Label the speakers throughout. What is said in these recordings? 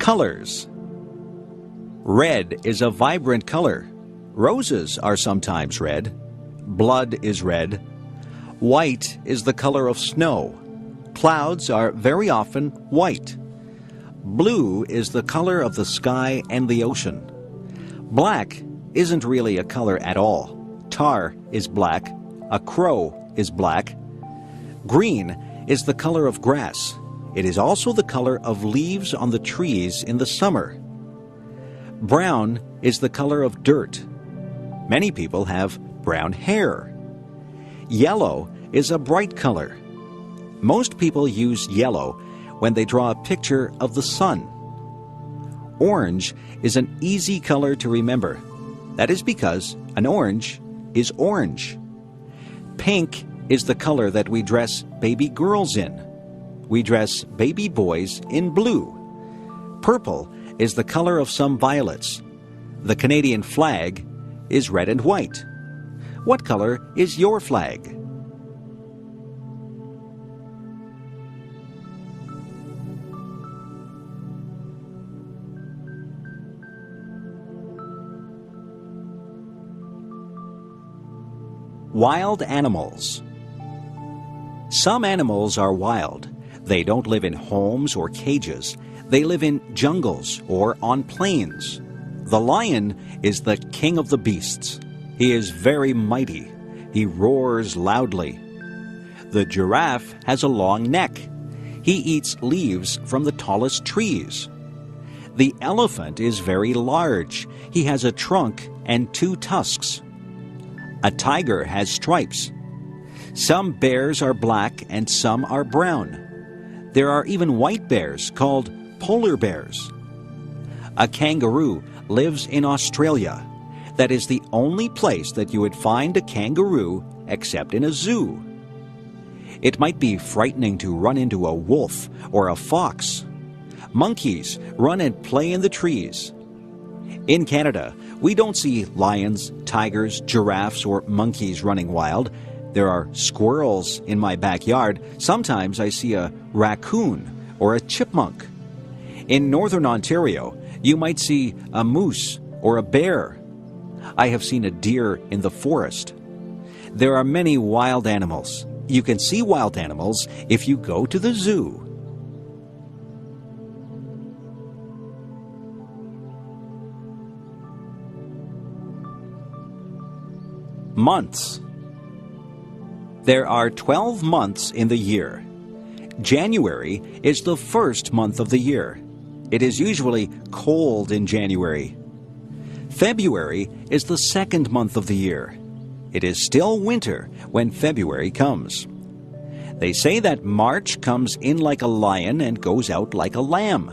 Speaker 1: Colors. Red is a vibrant color. Roses are sometimes red. Blood is red. White is the color of snow. Clouds are very often white. Blue is the color of the sky and the ocean. Black isn't really a color at all. Tar is black. A crow is black. Green is the color of grass. It is also the color of leaves on the trees in the summer. Brown is the color of dirt. Many people have brown hair. Yellow is a bright color. Most people use yellow when they draw a picture of the sun. Orange is an easy color to remember. That is because an orange is orange. Pink is the color that we dress baby girls in. We dress baby boys in blue. Purple is the color of some violets. The Canadian flag is red and white. What color is your flag? Wild animals. Some animals are wild. They don't live in homes or cages. They live in jungles or on plains. The lion is the king of the beasts. He is very mighty. He roars loudly. The giraffe has a long neck. He eats leaves from the tallest trees. The elephant is very large. He has a trunk and 2 tusks. A tiger has stripes. Some bears are black and some are brown. There are even white bears called polar bears. A kangaroo lives in Australia. That is the only place that you would find a kangaroo except in a zoo. It might be frightening to run into a wolf or a fox. Monkeys run and play in the trees. In Canada, we don't see lions, tigers, giraffes, or monkeys running wild. There are squirrels in my backyard. Sometimes I see a raccoon or a chipmunk. In northern Ontario, you might see a moose or a bear. I have seen a deer in the forest. There are many wild animals. You can see wild animals if you go to the zoo. Months. There are 12 months in the year. January is the first month of the year. It is usually cold in January. February is the second month of the year. It is still winter when February comes. They say that March comes in like a lion and goes out like a lamb.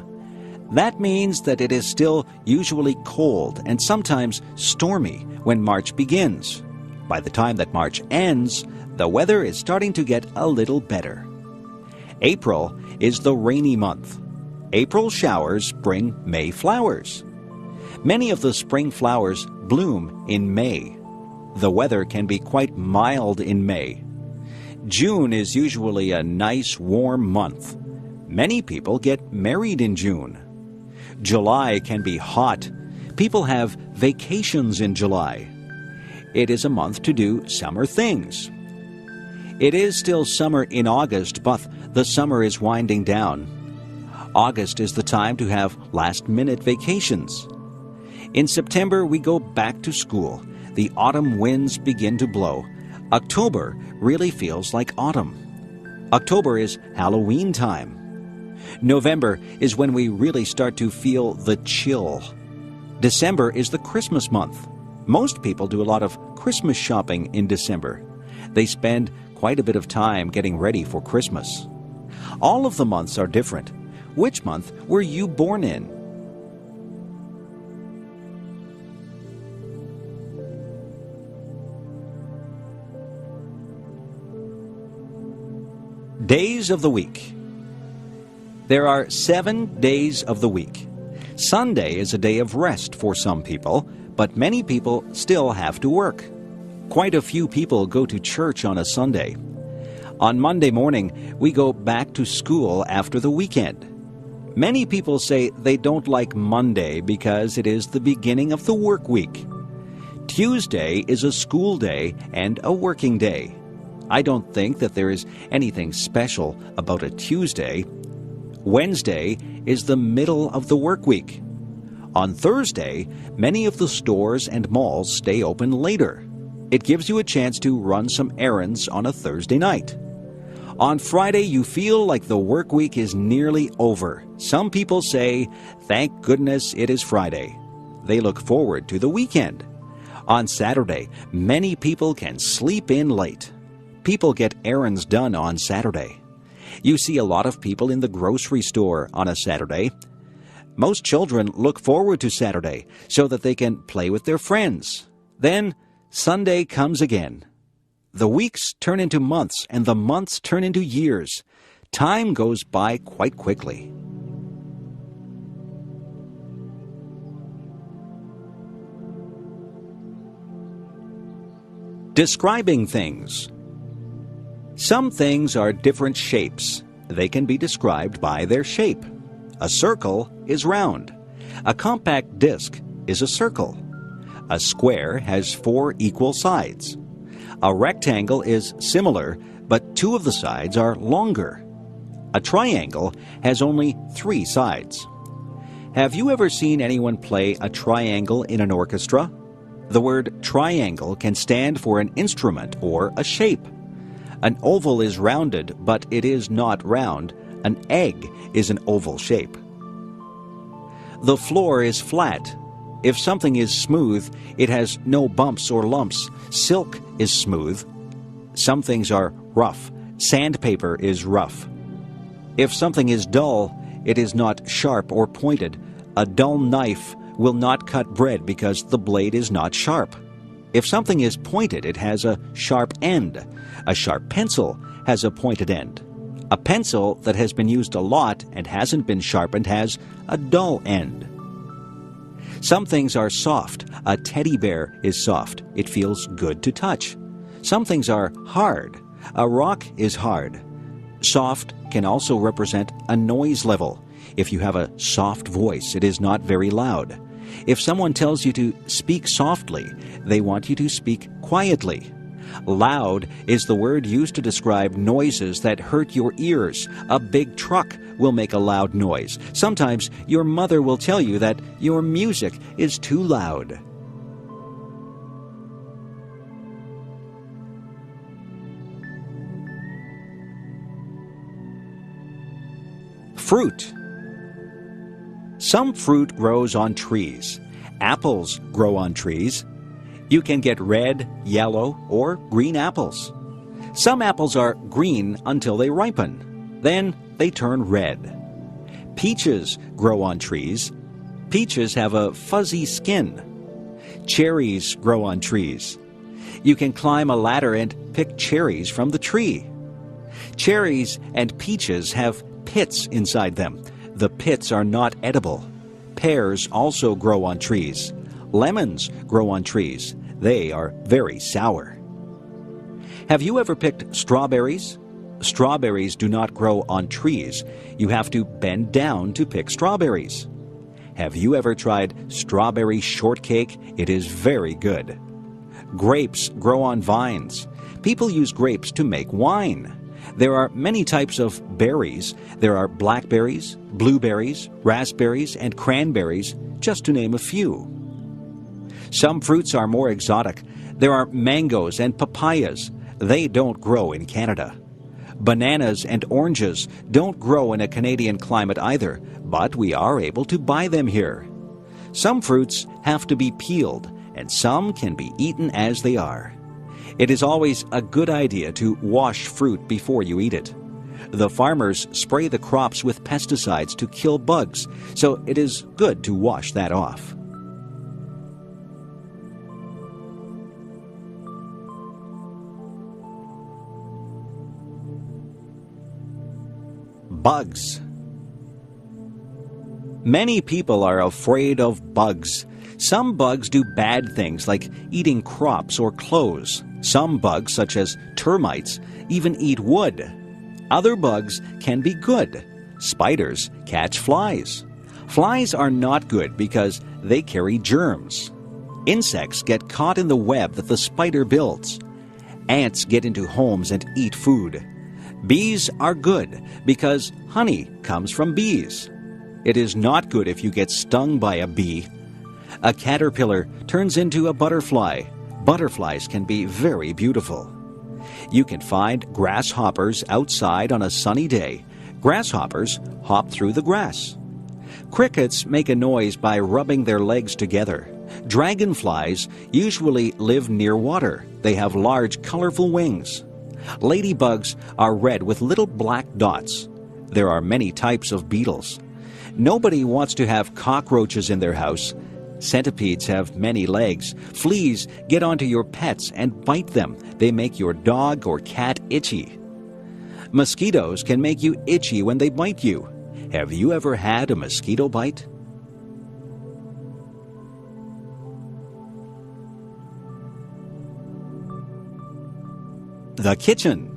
Speaker 1: That means that it is still usually cold and sometimes stormy when March begins. By the time that March ends, the weather is starting to get a little better. April is the rainy month. April showers bring May flowers. Many of the spring flowers bloom in May. The weather can be quite mild in May. June is usually a nice warm month. Many people get married in June. July can be hot. People have vacations in July. It is a month to do summer things. It is still summer in August, but the summer is winding down. August is the time to have last-minute vacations. In September, we go back to school. The autumn winds begin to blow. October really feels like autumn. October is Halloween time. November is when we really start to feel the chill. December is the Christmas month. Most people do a lot of Christmas shopping in December. They spend quite a bit of time getting ready for Christmas. All of the months are different. Which month were you born in? Days of the week. There are 7 days of the week. Sunday is a day of rest for some people, but many people still have to work. Quite a few people go to church on a Sunday. On Monday morning, we go back to school after the weekend. Many people say they don't like Monday because it is the beginning of the work week. Tuesday is a school day and a working day. I don't think that there is anything special about a Tuesday. Wednesday is the middle of the work week. On Thursday, many of the stores and malls stay open later. It gives you a chance to run some errands on a Thursday night. On Friday, you feel like the work week is nearly over. Some people say, "Thank goodness it is Friday." They look forward to the weekend. On Saturday, many people can sleep in late. People get errands done on Saturday. You see a lot of people in the grocery store on a Saturday. Most children look forward to Saturday so that they can play with their friends. Then Sunday comes again. The weeks turn into months, and the months turn into years. Time goes by quite quickly. Describing things. Some things are different shapes. They can be described by their shape. A circle is round. A compact disc is a circle. A square has 4 equal sides. A rectangle is similar, but 2 of the sides are longer. A triangle has only 3 sides. Have you ever seen anyone play a triangle in an orchestra? The word triangle can stand for an instrument or a shape. An oval is rounded, but it is not round. An egg is an oval shape. The floor is flat. If something is smooth, it has no bumps or lumps. Silk is smooth. Some things are rough. Sandpaper is rough. If something is dull, it is not sharp or pointed. A dull knife will not cut bread because the blade is not sharp. If something is pointed, it has a sharp end. A sharp pencil has a pointed end. A pencil that has been used a lot and hasn't been sharpened has a dull end. Some things are soft. A teddy bear is soft. It feels good to touch. Some things are hard. A rock is hard. Soft can also represent a noise level. If you have a soft voice, it is not very loud. If someone tells you to speak softly, they want you to speak quietly. Loud is the word used to describe noises that hurt your ears. A big truck will make a loud noise. Sometimes your mother will tell you that your music is too loud. Fruit. Some fruit grows on trees. Apples grow on trees. You can get red, yellow, or green apples. Some apples are green until they ripen. Then they turn red. Peaches grow on trees. Peaches have a fuzzy skin. Cherries grow on trees. You can climb a ladder and pick cherries from the tree. Cherries and peaches have pits inside them. The pits are not edible. Pears also grow on trees. Lemons grow on trees. They are very sour. Have you ever picked strawberries? Strawberries do not grow on trees. You have to bend down to pick strawberries. Have you ever tried strawberry shortcake? It is very good. Grapes grow on vines. People use grapes to make wine. There are many types of berries. There are blackberries, blueberries, raspberries, and cranberries, just to name a few. Some fruits are more exotic. There are mangoes and papayas. They don't grow in Canada. Bananas and oranges don't grow in a Canadian climate either, but we are able to buy them here. Some fruits have to be peeled, and some can be eaten as they are. It is always a good idea to wash fruit before you eat it. The farmers spray the crops with pesticides to kill bugs, so it is good to wash that off. Bugs. Many people are afraid of bugs. Some bugs do bad things like eating crops or clothes. Some bugs, such as termites, even eat wood. Other bugs can be good. Spiders catch flies. Flies are not good because they carry germs. Insects get caught in the web that the spider builds. Ants get into homes and eat food. Bees are good because honey comes from bees. It is not good if you get stung by a bee. A caterpillar turns into a butterfly. Butterflies can be very beautiful. You can find grasshoppers outside on a sunny day. Grasshoppers hop through the grass. Crickets make a noise by rubbing their legs together. Dragonflies usually live near water. They have large, colorful wings. Ladybugs are red with little black dots. There are many types of beetles. Nobody wants to have cockroaches in their house. Centipedes have many legs. Fleas get onto your pets and bite them. They make your dog or cat itchy. Mosquitoes can make you itchy when they bite you. Have you ever had a mosquito bite? The kitchen.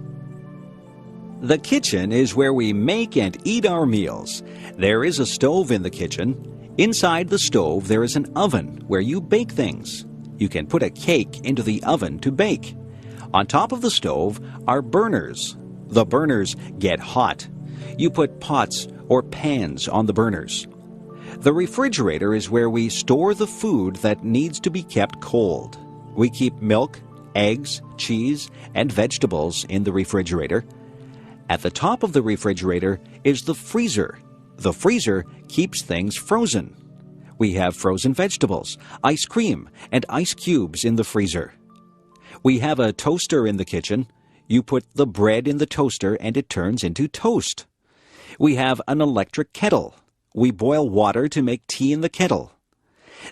Speaker 1: The kitchen is where we make and eat our meals. There is a stove in the kitchen. Inside the stove there is an oven where you bake things. You can put a cake into the oven to bake. On top of the stove are burners. The burners get hot. You put pots or pans on the burners. The refrigerator is where we store the food that needs to be kept cold. We keep milk, eggs, cheese, and vegetables in the refrigerator. At the top of the refrigerator is the freezer. The freezer keeps things frozen. We have frozen vegetables, ice cream, and ice cubes in the freezer. We have a toaster in the kitchen. You put the bread in the toaster and it turns into toast. We have an electric kettle. We boil water to make tea in the kettle.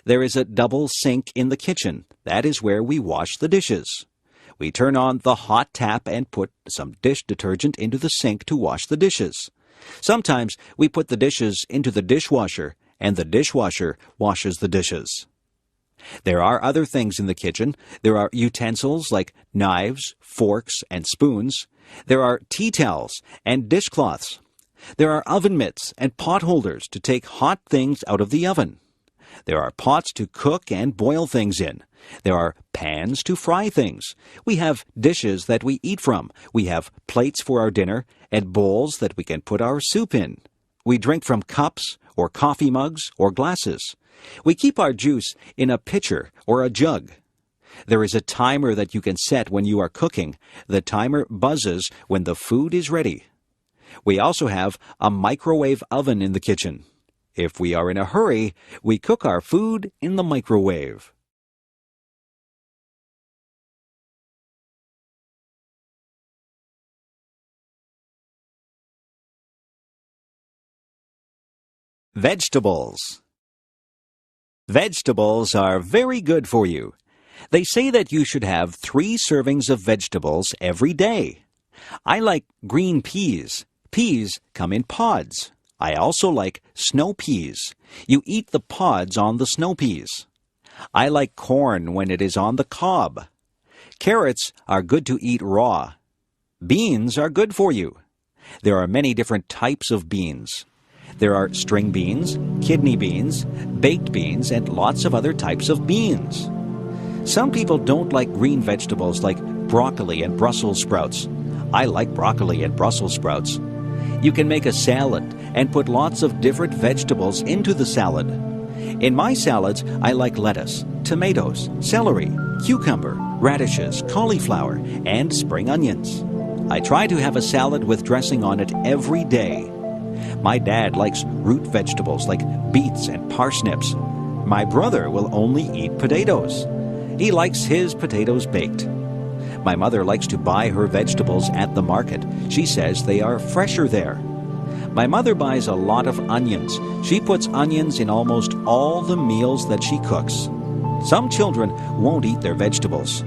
Speaker 1: There is a double sink in the kitchen. That is where we wash the dishes. We turn on the hot tap and put some dish detergent into the sink to wash the dishes. Sometimes we put the dishes into the dishwasher, and the dishwasher washes the dishes. There are other things in the kitchen. There are utensils like knives, forks, and spoons. There are tea towels and dishcloths. There are oven mitts and pot holders to take hot things out of the oven. There are pots to cook and boil things in. There are pans to fry things. We have dishes that we eat from. We have plates for our dinner and bowls that we can put our soup in. We drink from cups or coffee mugs or glasses. We keep our juice in a pitcher or a jug. There is a timer that you can set when you are cooking. The timer buzzes when the food is ready. We also have a microwave oven in the kitchen. If we are in a hurry, we cook our food in the microwave. Vegetables. Vegetables are very good for you. They say that you should have 3 servings of vegetables every day. I like green peas. Peas come in pods. I also like snow peas. You eat the pods on the snow peas. I like corn when it is on the cob. Carrots are good to eat raw. Beans are good for you. There are many different types of beans. There are string beans, kidney beans, baked beans, and lots of other types of beans. Some people don't like green vegetables like broccoli and Brussels sprouts. I like broccoli and Brussels sprouts. You can make a salad and put lots of different vegetables into the salad. In my salads, I like lettuce, tomatoes, celery, cucumber, radishes, cauliflower, and spring onions. I try to have a salad with dressing on it every day. My dad likes root vegetables like beets and parsnips. My brother will only eat potatoes. He likes his potatoes baked. My mother likes to buy her vegetables at the market. She says they are fresher there. My mother buys a lot of onions. She puts onions in almost all the meals that she cooks. Some children won't eat their vegetables.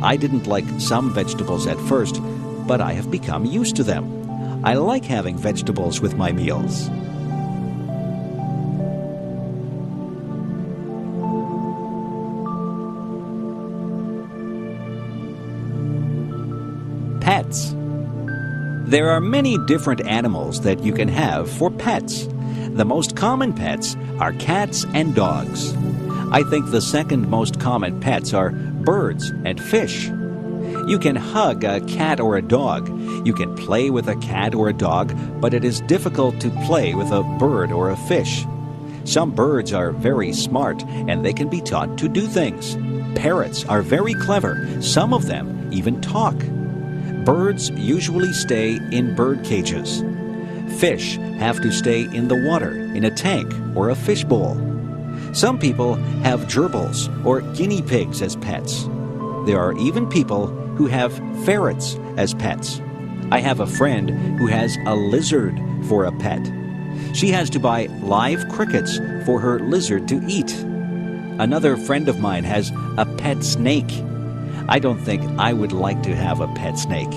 Speaker 1: I didn't like some vegetables at first, but I have become used to them. I like having vegetables with my meals. Pets. There are many different animals that you can have for pets. The most common pets are cats and dogs. I think the second most common pets are birds and fish. You can hug a cat or a dog. You can play with a cat or a dog, but it is difficult to play with a bird or a fish. Some birds are very smart and they can be taught to do things. Parrots are very clever. Some of them even talk. Birds usually stay in bird cages. Fish have to stay in the water, in a tank or a fish bowl. Some people have gerbils or guinea pigs as pets. There are even people who have ferrets as pets. I have a friend who has a lizard for a pet. She has to buy live crickets for her lizard to eat. Another friend of mine has a pet snake. I don't think I would like to have a pet snake.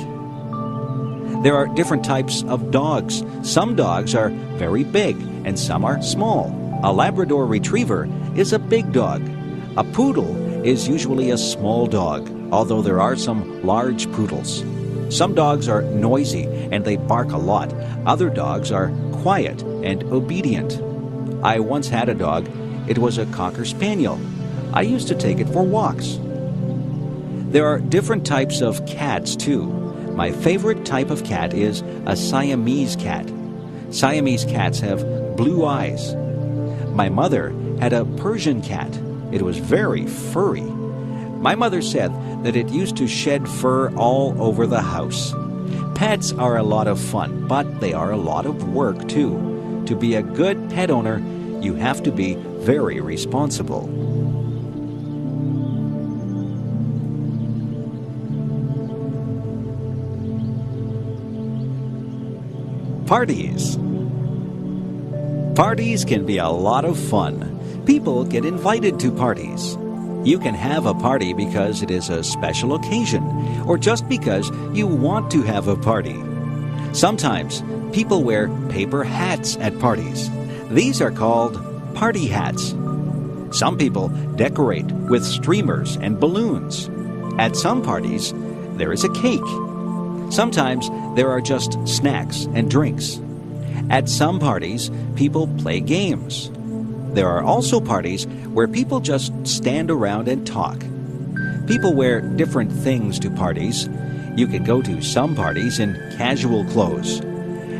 Speaker 1: There are different types of dogs. Some dogs are very big and some are small. A Labrador Retriever is a big dog. A poodle is usually a small dog, although there are some large poodles. Some dogs are noisy and they bark a lot. Other dogs are quiet and obedient. I once had a dog. It was a Cocker Spaniel. I used to take it for walks. There are different types of cats, too. My favorite type of cat is a Siamese cat. Siamese cats have blue eyes. My mother had a Persian cat. It was very furry. My mother said that it used to shed fur all over the house. Pets are a lot of fun, but they are a lot of work, too. To be a good pet owner, you have to be very responsible. Parties. Parties can be a lot of fun. People get invited to parties. You can have a party because it is a special occasion, or just because you want to have a party. Sometimes people wear paper hats at parties. These are called party hats. Some people decorate with streamers and balloons. At some parties, there is a cake. Sometimes there are just snacks and drinks. At some parties, people play games. There are also parties where people just stand around and talk. People wear different things to parties. You can go to some parties in casual clothes.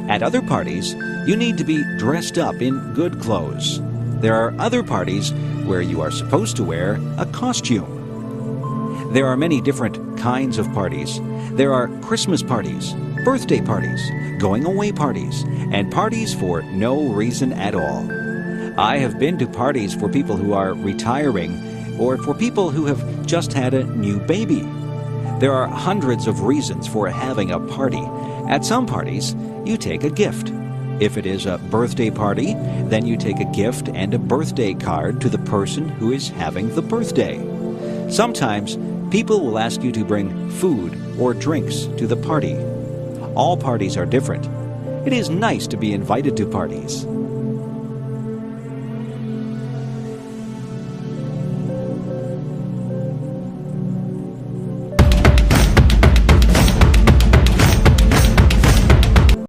Speaker 1: At other parties, you need to be dressed up in good clothes. There are other parties where you are supposed to wear a costume. There are many different kinds of parties. There are Christmas parties, birthday parties, going away parties, and parties for no reason at all. I have been to parties for people who are retiring or for people who have just had a new baby. There are hundreds of reasons for having a party. At some parties, you take a gift. If it is a birthday party, then you take a gift and a birthday card to the person who is having the birthday. Sometimes, people will ask you to bring food or drinks to the party. All parties are different. It is nice to be invited to parties.